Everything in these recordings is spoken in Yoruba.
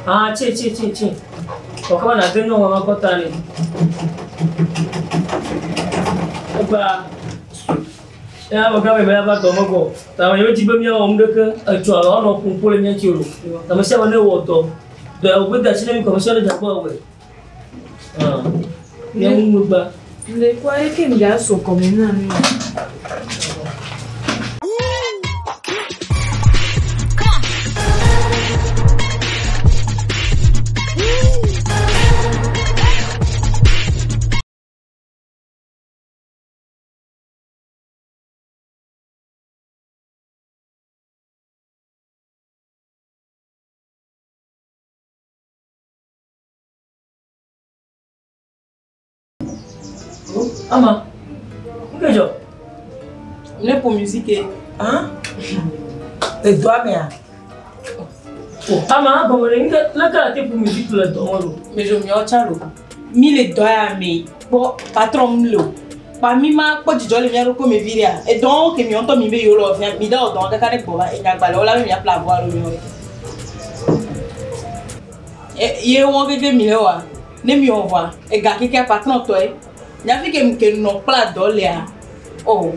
Ah, ci. Kok na tenu mama kota ni. Apa? Ya baka be ba to mako. Ta ma yo ti be mi o mde ke achu ala no kumpule nya chiru. Ta ma sia ne wo to. Do o be da sile mi ko sia ja ko we. Ah. Ya mu ba. Le kwa e ke mi ga so ko mi na ni. Ama, que jo? Ne pour musique, hein? Et toi, mais oh, ama, bon, la caractère pour musique le don. Mais je me chalo. Mi le doya me, bon, patron lo. Pa mi ma po di jole mi aro ko me viria. Et donc que mi onto mi be yolo, mi da odon ka kare boba e nyagba lo la mi apla vo aro mi ore. Ye won bebe mi le wa. Ne mi on voit. E ga keke patron to e. Nya fi ke no pla dole a. Oh.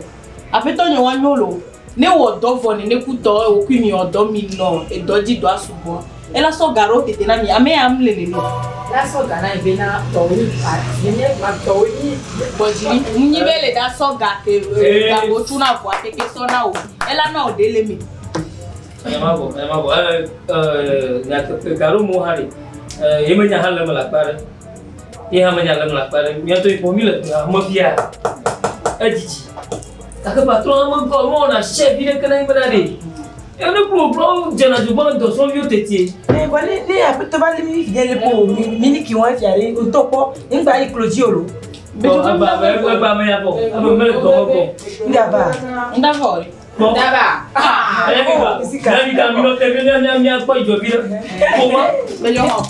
Apeto nyo wan yolo. Ne wo do vo ni ne ku do o ku mi odo mi no e doji do asubo. E la so garo tete na mi ame am lelele. la so gana ibe na to ni pa ni ma to ni bojiri munyi bele da so ga ke ga go tuna vo ateke so na o. E la na o dele mi. Emabo na garo mo hari. Yemenya halle mala pare. Ia menyala melakar, dia tu pemilik, mafia, ajiji. Tak patron aman kau mau nak chef dia kena yang berani. Yang ni pro jangan jual tu soalnya teti. Boleh ni apa tu balik ni dia lepo mini kiwan fiari untuk apa? Yang baik closure lo. Betul apa mana apa? Apa mana kau apa? Tidak apa. Nda vori. Tidak apa. Nanti kami nak terkenal ni apa jual dia? Kau Belum.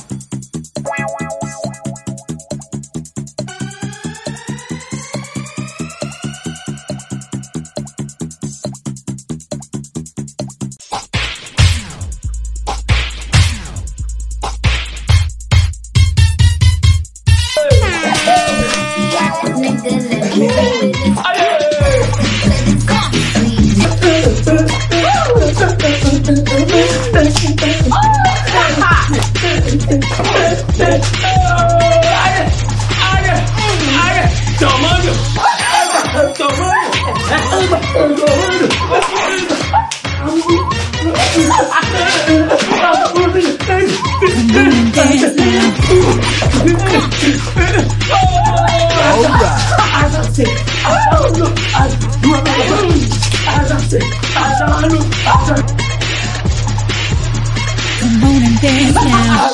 Come on and dance now.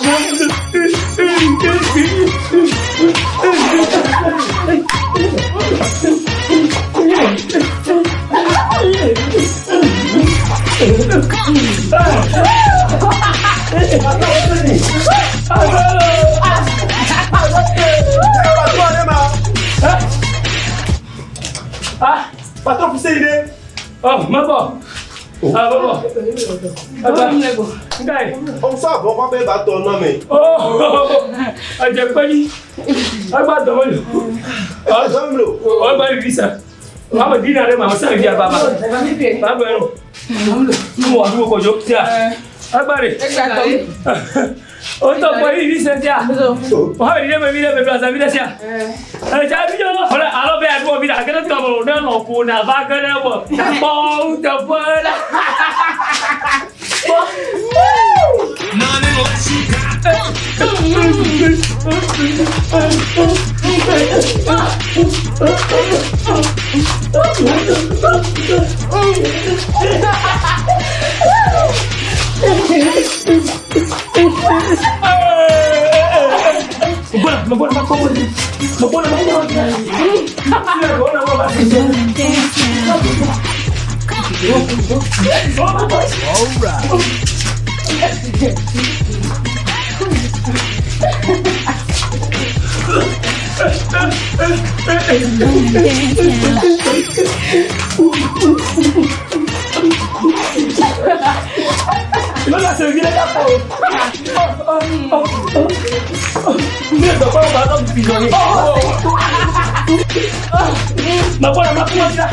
Patron pour c'est oh, maman. Ah, maman. On s'en va, on va pas ton nom. Oh, j'ai pas dit. Ah, pas de mal. Ah, j'aime l'eau. Oh, bah, il dit ça. Maman dit, maman, ça vient pas. Papa, nous, on va jouer. Ah, bah, on t'a pas dit, c'est ça. On va dire, mais il place à vie, ça. Alors, ben, toi, il a que tu vas non, on a pas que là, bon, t'as pas là. Come on and dance now. Não dá seu vida da porra. Meu Deus, qual é o barulho do filho aí? Mas bora, mas pula já.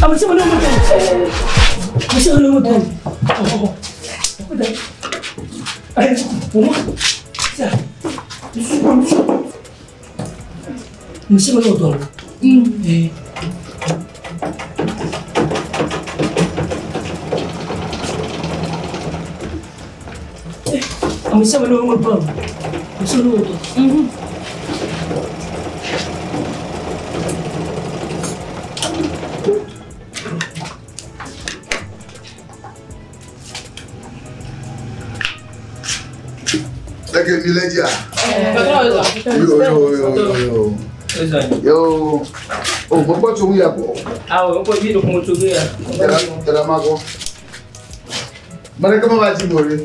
Macam mana macam? Macam mana macam? Oh, apa dah? Rumah. Macam mana macam? Macam mana macam? Macam mana macam? Lagi village ya. Yo. Oh, mampu cumi ya po. Mampu hidup muncul dia. Terima kasih. Mereka mau ngaji boleh.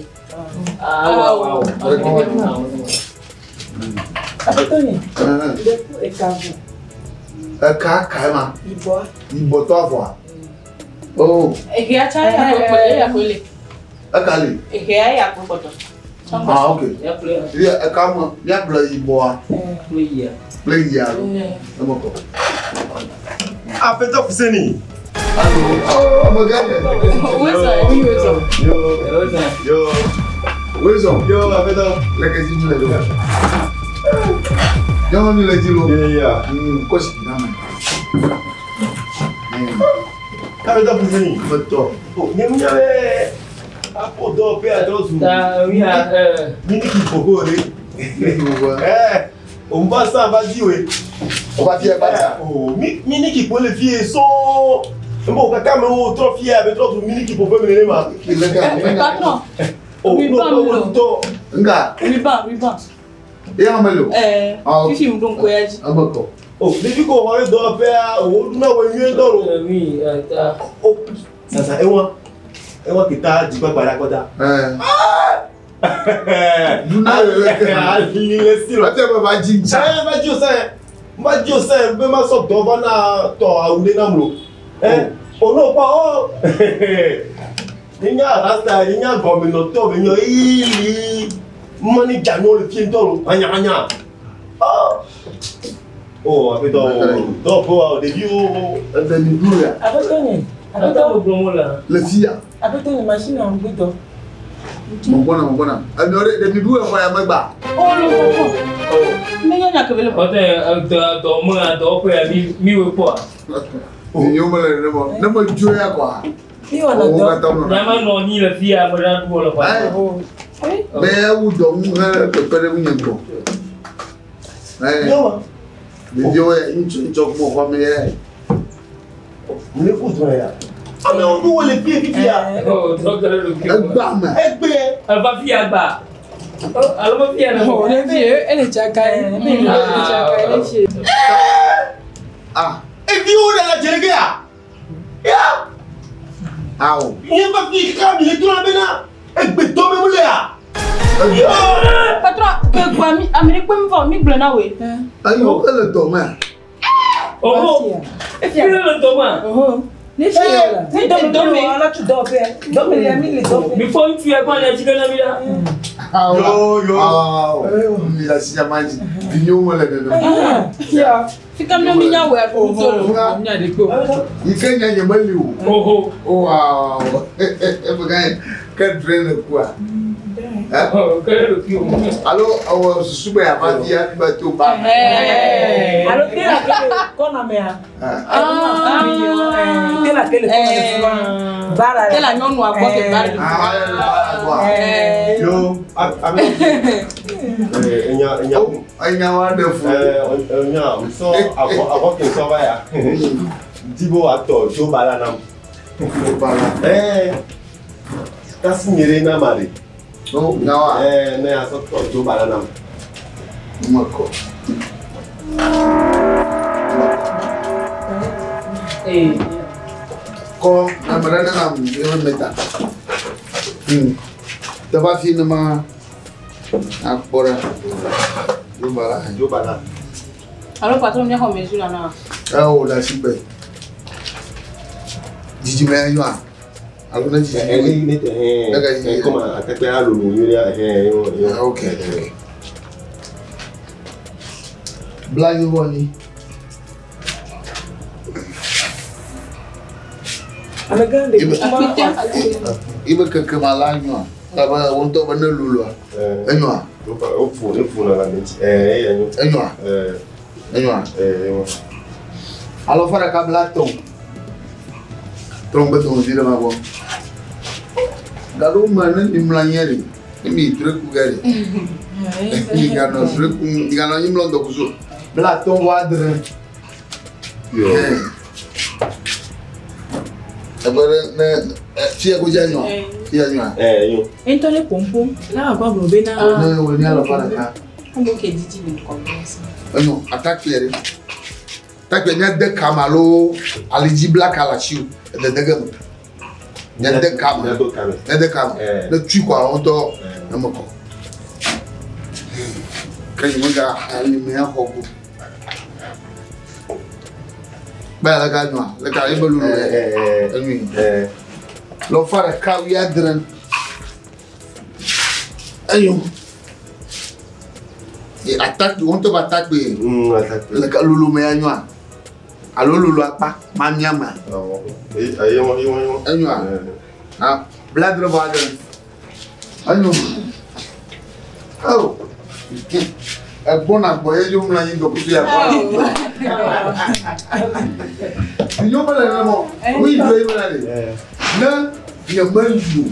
Mereka mau ngaji. Apa tu ni? Dia tu ekavu. Eka mah. Ibo tu apa? Oh. Eke acha ya kwele. Akali. Eke ya kokoto. Ah, ok. Dia kamu dia beli ibo. Beli ya. Nama kau. Apa tu Fuseni? Halo. Apa gaya? Yo. Wezo. Yo, apa tu? Lagi sini lagi. Jangan ni lagi lo. Ya. Kau sih nama. Apa tu Fuseni? Betul. Oh, ni punya apa tu apa tu tu? Ni ki pokok ni. On va ça, vas-y oui. On va faire ça. Oh, mini qui pour les filles sont bon quand même trop fier avec trop mini qui pour faire mener ma. Patron. Oh, non. Enggak. Riba. Yang malu. Fifi mdon ko yaji. Abako. Oh, depuis qu'on va dans faire on na wenye dans Oui, oh, ça ewa kita di pa para koda. Duna le style. Até baba jinja. Ma dio ça be ma so do bana to awude na mlo. Ono pa o. Ninya rasta ninya gomino to be nyo yi. Mani jano le fin to anya. Oh, après donc au début ada ni dulu ya. Apa tu ni? Apa promo lah? Lesia. Apa tu ni machine yang begitu? Mbona. Anore de ni dulu apa yang magba. Oh, menyo nya kebele. Ote do mo do ko ya mi we po. Ni yo mala nemo joya kwa. Ni wana do. Nyama no ni le fia mo ran ko la pa. Be u do mu ha to pere mu nyango. yo Video ya incho mo kwa me ya. Ni ko to ya. Ame o du le pie fifia. Oh, to ka le ki. Agba ma. Egbe. Ba fia gba. Alo mo fia na. Oh, le vie, ele chaka. Ele chaka, ele vie. Ah. E vi o la jerege ya. Ya. Au. Ni ba fi ka mi le tu na bena. Egbe to me mu le ya. Patron, que quoi mi amiri pe mi fo mi gble na we. Ayo ele to ma. Oh. E fi le to ma. Ni fie la. Ni do me ala tu do pe. Do me ya mi le do pe. Before you fia kwa na chiga na mi la. Yo. Mi la si amaji. Vinyo mo le de. Ya. Fika mi mi nya we ko to. Nya de ko. Ikenya nyemali o. Oh. Wow. Bukan kan trainer kwa. Oh, que ki. Alo awo susu ya mafia ni ba to ba. Alo tela que kona mea. Tela que le kona bara. Tela nyonu agbo ke bara. Yo. Enya wonderful. So avant que ça va ya. Dibo ato jo bala nam. Bala. Kasi nyere na mari. No, now no ya so to banana. Mako. Ko amara na yo meta. Tava fina ma agora. Jo bala. Alors patron vient comme mesure là. Ah oh la super. Jiji me yo a. Aluna jiji. Ni comme attaquer à l'eau yo. Okay. Blind one. Ibe keke malanywa. Aba wonto bana lulu. Enwa. Ofu na la menti. Enwa. Enwa. Alors fara kabla ton. Trombe ton dire ma bon. Garo mana ni mlanyeri. Ni treku gari. Ni gano treku, ni gano ni mlondo kuzo. Bla ton wadre. Yo. Agora né tia kujanyo. Tia nyo. Yo. Então le pompom. Lá agora vou bem na. Não, eu nem ela para cá. Como que Didi me conversa? Não, ataque ele. Ataque nem de camalo, aliji black alachiu, de degam. Nem de cam. Nem de cam. De tu quoi on to, não me co. Quem manga ali me a hobo. Ba la ga no, la ga ibelu lo fara ka wi adran. Ayo. Et attaque, on te va attaquer. Le cas loulou me anyoa. Allo loulou apa, mamiama. Anyoa. Ah, bladre vaden. Anyo. Oh. E bona boye yo mla yin do kutu ya kwa. Yo mala na mo. Oui, yo mala ni. Na, ya manju.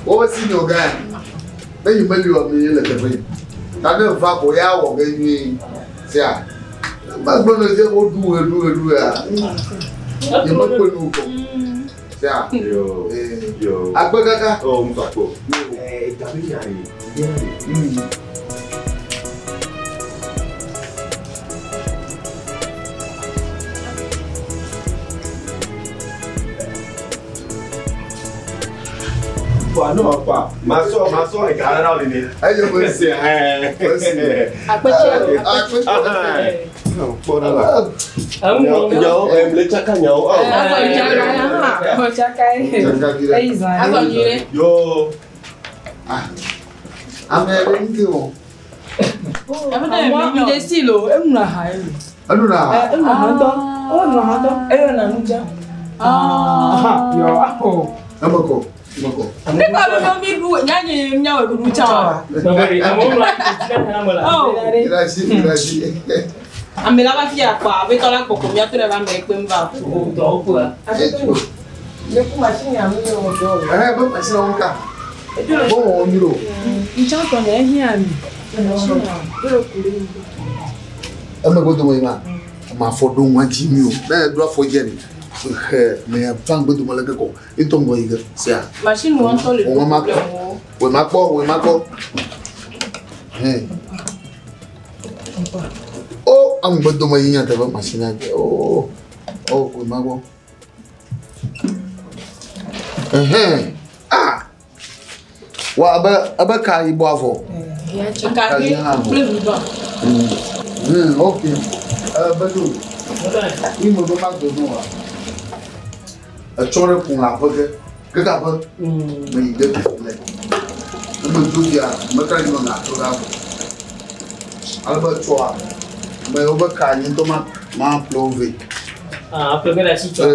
O si no ga. Na yi mali wa mi le tefe. Ta ne va ko ya wo ga ni. Se a. Ma gbona je o du ya. Ye ma ko nu ko. Se a. Yo. Agba kaka. Oh, mo fa ko. Tabi ya ni. Non, pas. Ma soeur est carrée dans les nez. Ayo mo se. Le chaka nyao. Yo. Amerindo. Moi, il style, elle m'a haï. Anuna. Elle m'a hando. Oh, m'a hando. Elle n'a nuja. Yo. Amako. Mais pas le famille vous, nyanyi nyawe kurucha. Grazie. Amela va fia kwa, avec la poko, mia tu va me kwemba. Le coup machine a mis au dos. Bon, c'est là on ka. Bon, on diro. Il chante on est hier. Amako do moima. Ma fodo nwa jimi o. Na do afo jeri. Mais avant de me le go, et ton boy, c'est ça. Machine ou on le. On m'a pas. Oh, I'm going to my other machine. Oh, we ma go. Ah, what about Kai Bovo? Okay, Badu. We will go back to Noah. A chore con la poche, che capo? Mi deve fare. Non tu dia, ma tra non ha trovato. Alba choa. Ma over cagni toma, ma plove. Ah, primera si Cho.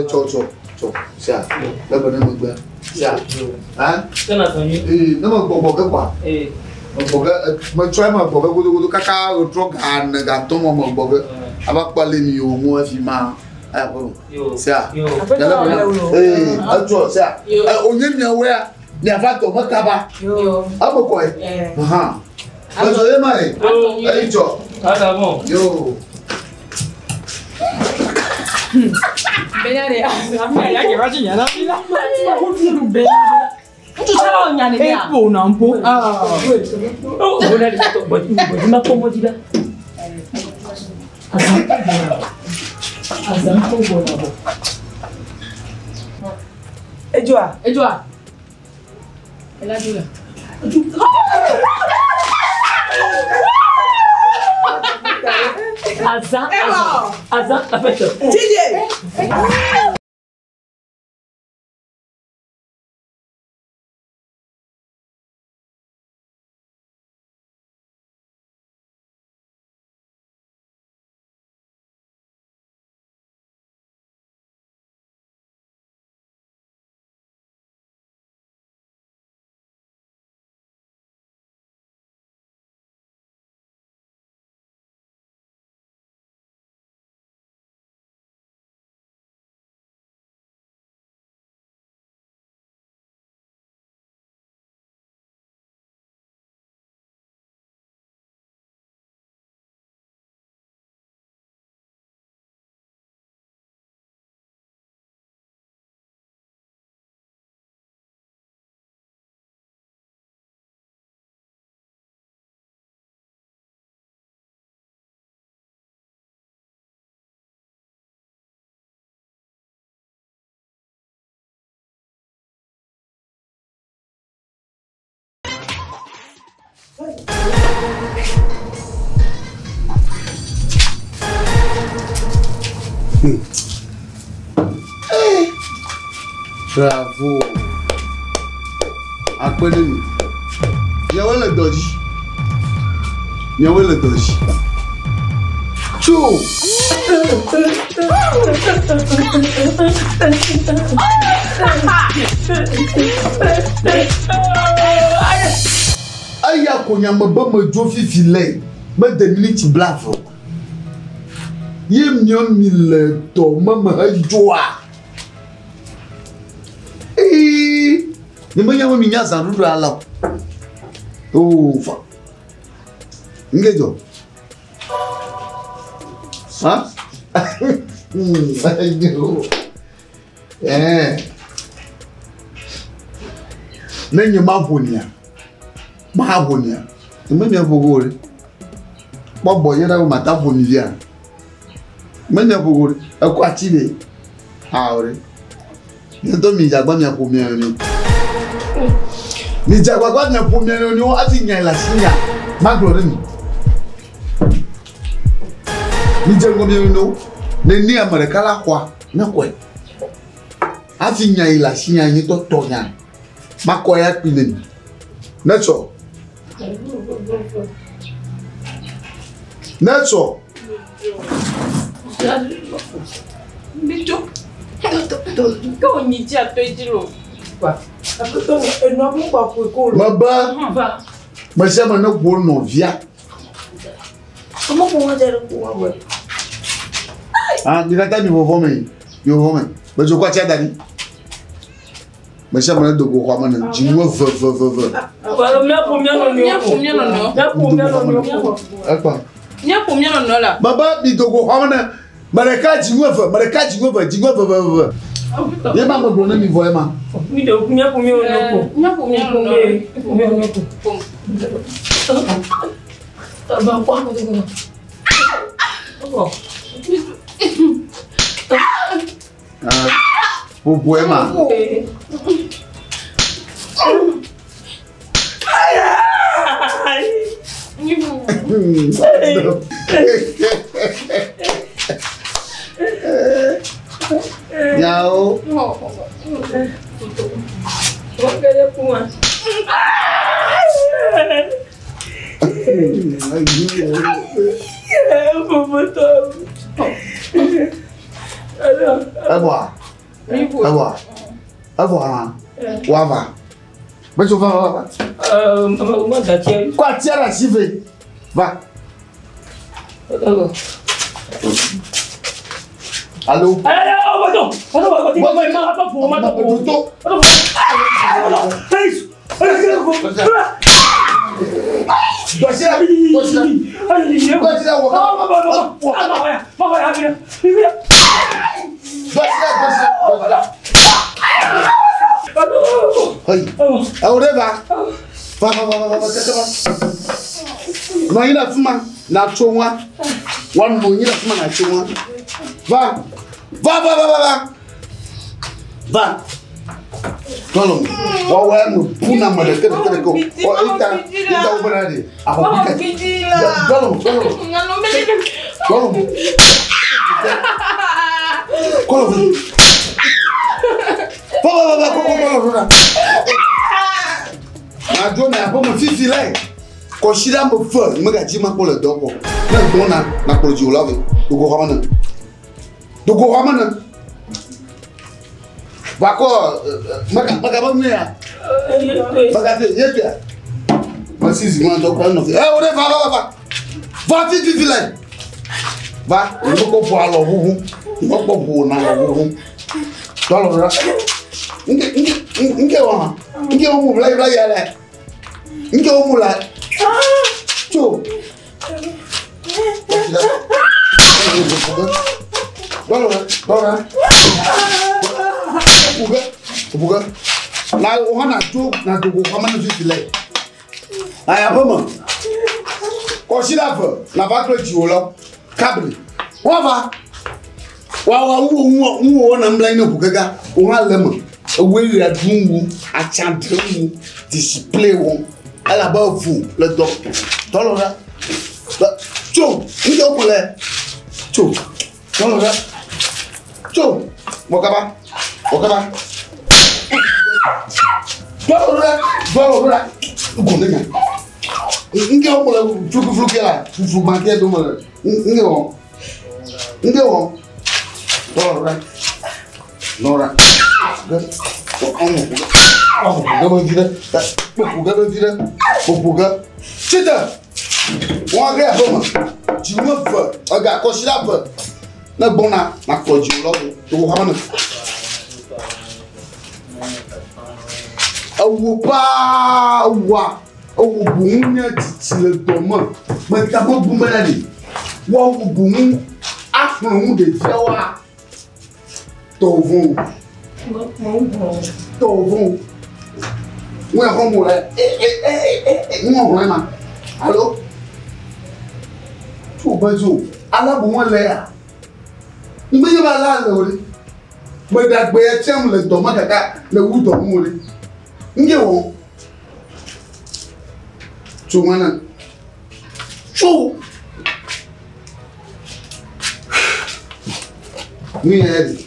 Sia. La bene mo gbe. Sia. Kana tani. No mo bobo kwa. Mo try ma bobo gudu kaka o tro gan ga to mo bobo. Aba pale mi o mo fi ma. Sia. Acho sia. Onye mi awe ni afato makaba. Aboko e. Aha. Acho e mai. Acho. Tá bom. Yo. Benare, a minha que vai tinha na fila. Tu sais pas on y a des gars. Pour non pour. Ah. Oh, on a dit ça. Bon, tu m'as comment dit là? Et toi? Et toi? Elle a dit là. Azan, la fête. DJ. Bravo. Appelez nous. Yawé le doji. Yawé le doji. Chou. Aya konya me be me dzo fifi le. Me de minute blavo. Yem nyon mi le to me me joa. Ni mo nyawo mi nya san dudu ala. Oh fa. Ngejo. Ha? Ayo. Nenye mabonia. Mabonia. Me me bogore. Bobo yera o mata bonivia. Me me bogore. E ko atile. Aore. Nto mi jagba mi apo mi ani. Mi jagba mi apo mi ani o ati nya la sinya. Magro ni. Mi jagba mi no. Ne ni America la kwa. Na kwe. Ati nya la sinya ni to tonya. Makoya pinin. Nacho. Nacho. Bicho. Kau ni dia tu jilo. Quoi? Après toi, elle n'a pas pour école. Maba. Va. Ma chama no bo no via. Comment pour moi dire pour moi? Ah, ni kata mi vo me. Yo vo me. Ba jo kwa tia dani. Ma chama no dogo kwa mana. Jinwo v. Voilà, mais pour bien non. Nya pour bien non. Nya pour bien non. Akwa. Nya pour bien non là. Baba bi dogo kwa mana. Mareka jinwo v. Ye ma mo na mi vo e ma. Oui, donc nya pour bien non. Nya pour bien non. Ba kwa ko ko. Oh. Ah. Po poema. Yao. Quelle pour moi. Agora. Wava. Mas eu vou. Uma da tia. Qual era a chive? Vá. Alô? Hey. Va. Non, il a fumé. Na chouwa. One more, il a fumé na chouwa. Va. Tolong. Wawa mu puna mada kere ko. Oh ita uberade. Apa kita? Tolong. Va. Na jona ya pomo fifi lai. Ko shira mo fo, mga ji ma ko le doko. Na dona na ko ji olawe. Dogo hamana. Bako maka ba mia. Baka te yete. Masizi mwa ndo kwa no. Ore va. Va fifi lai. Va, ngo ko alo huhu. Ngo ko bu na lo huhu. Tolo ra. Inge wa. Inge mu blai yale. Inge mu la. Cho. Dora. Buga. Na ohana to na dogo kama no fifile. Aya bomo. Ko shida fo na ba kro ji wolo. Kabri. Wa wo na mblai no bugaga. O ha lema. We ya dungu a chantremu display won. Ala ba fu le doctor. Tolora. Cho, nge opole. Cho. Tolora. Cho. Mokaba. Tolora. Ugonenya. Nge opole fluku kela. Fluku banke do mo. Nge wo. Tolora. Nora. Buga. Chita. Wa ga boma. Jimu fa. Aga ko shira fa. Na bona na ko jimu lo. To ha na. Wa. Awu bunya titile domo. Ma ta bo bumela ni. Wa wu bum afun de fiawa. Tovon. Moi homo la moi ma allo tu bajo ala bo won le ya ngbe ye ba la le ori mo dagbe e tem le do ma kaka le wu do mo ori nge wo tu mana chu ni e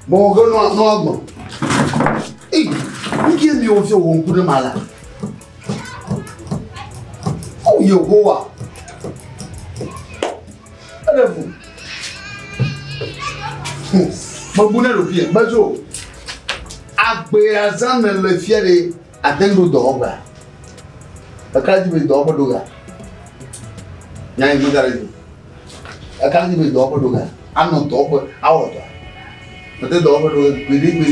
bon go no agbo nge mi o fi won kure mala o ye go wa alefu mabuna lo fi bajo agbe azan le fiere adendo do ogba akaji be do obodo ga nyan mi gare akaji be do obodo ga ano to obo awo to Nanti doa apa doa, beri.